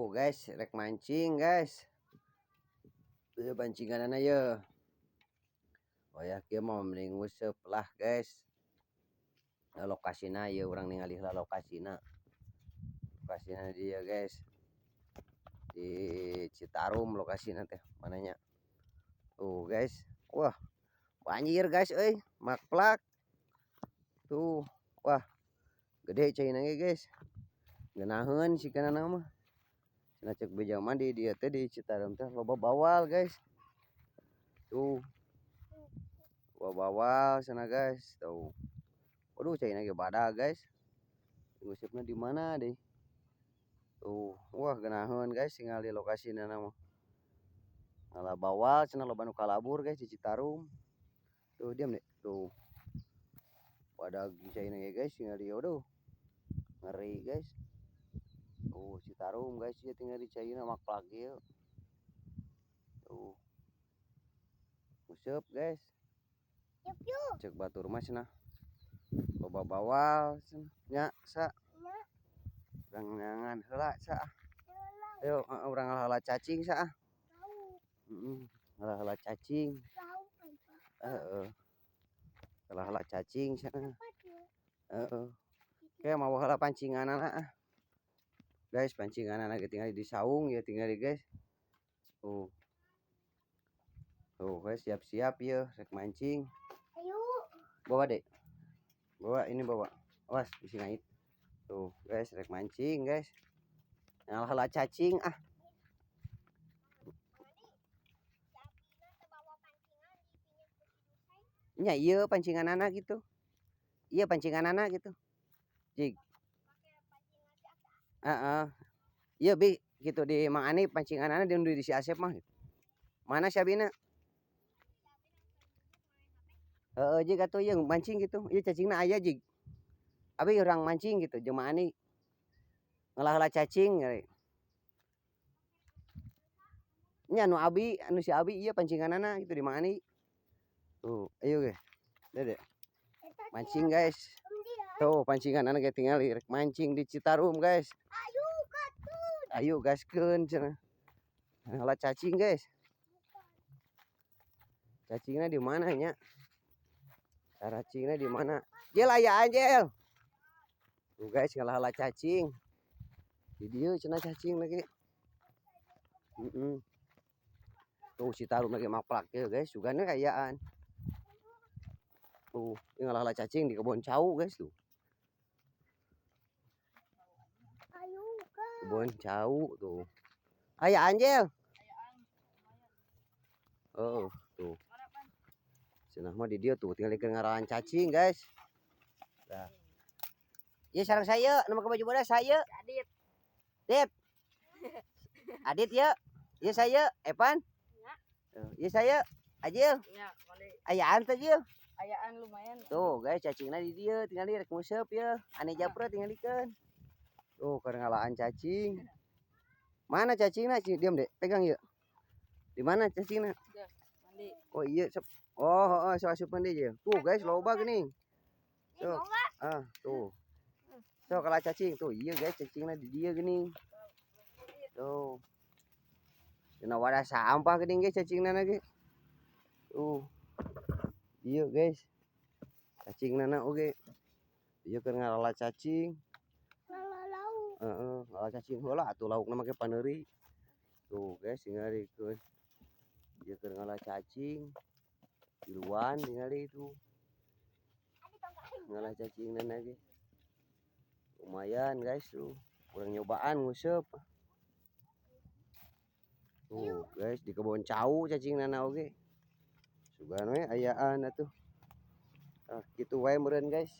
Tuh guys, rek mancing guys. Tuh pancingan ya. Oh ya, kia mau mending ngusep lah guys. Nah, lokasina ya orang ningali lah lokasina. Lokasina dia guys. Di Citarum lokasina teh mananya. Tuh guys. Wah, banjir guys makplak. Tuh, wah. Gede cai guys. Geunaheun si kana mah. Cenah cek beja mandi dia teh di Citarum teh loba bawal guys. Tuh. Loba bawal sana guys. Tuh. Waduh cai ge badag guys. Ngusipna di mana deh? Tuh, wah geunaheun guys ningali lokasina mah. Ngalah bawal cenah loba nu kalabur guys di Citarum. Tuh diam deh. Tuh. Badag cai ge guys ningali waduh. Ngeri guys. Tuh Citarum guys ya tinggal di Caina makplak ieu. Tuh. Useup guys. Cek batur mah cenah. Loba bawal cenah nya sa. Urang ngangan heula sa. Ayo urang heula cacing sa. Heeh. Heula cacing. Heeh. Heula cacing sa. Heeh. Oke mau heula pancinganana. Guys, pancinganana ge tinggal di saung ya tinggal guys. Tuh. Tuh guys siap-siap ya rek mancing. Ayo. Bawa dek. Bawa ini bawa. Awas bisi ngait. Tuh guys rek mancing guys. Ngalah cacing ah. Nya ieu pancingan anak gitu. Iya pancingan anak gitu. Jig. Heeh. Iya bi gitu di Mang Ani pancingan anak di si Asep mah. Mana si Abina? Heeh jig atuh ieu mancing gitu. Ieu cacingna aya jig. Abi urang mancing gitu jeung Mang Ani. Ngalah cacing geuy. Nya anu Abi, anu si Abi ieu pancinganana gitu di Mang Ani. Tuh, ayo ge. Dede. Mancing guys. Tuh pancingan anak tinggal rek mancing di Citarum guys. Ayo gaskeun cenah. Ngalah cacing guys. Cacingnya di mana nya? Cacingnya di mana? Jel aya anjel. Tuh guys ngalah cacing. Di dieu cenah cacing lagi. Tuh Citarum lagi maplak ya guys, sugana kayaan. Tuh, ngalah cacing di kebun cau guys tuh. Kebun cau tuh. Aya anjel. Oh, tuh. Cenah mah di dia tuh tinggal ngarahan cacing guys. Dah. Ya sareng saya, nama ke baju bodas saya. Adit. Dit. Adit ya. Ya saya, Evan. Ya saya, Ajil. Iya, ayaan teh Jil. Ayaan lumayan. Tuh guys cacingna di dia tinggal rek nguseup ya. Ane japra tinggal dikeun. Tuh keur ngalahan cacing. Mana cacingna? Diam deh, pegang yuk. Di mana cacingna? Mandi. Oh iya, oh heeh, so asup mandi Jil. Tuh guys loba geuning. Tuh. Tuh. So kalau cacing tuh iya guys cacingna di dia geuning. Tuh. Cenah wadah sampah geuning guys cacingna ge. Tuh. Iya guys. Cacingna oge. Ieu keur ngalalah cacing. Lauk. Heeh, ngalalah cacing heula atuh laukna make paneuri. Tuh guys tingalikeun. Ieu keur ngalalah cacing. Diluan tingali itu. Ngalah cacingna ge. Lumayan guys tuh. Urang nyobaan nguseup. Tuh guys di kebun cau cacingna oge. Sugan we ayaan atuh. Kitu wae meureun guys.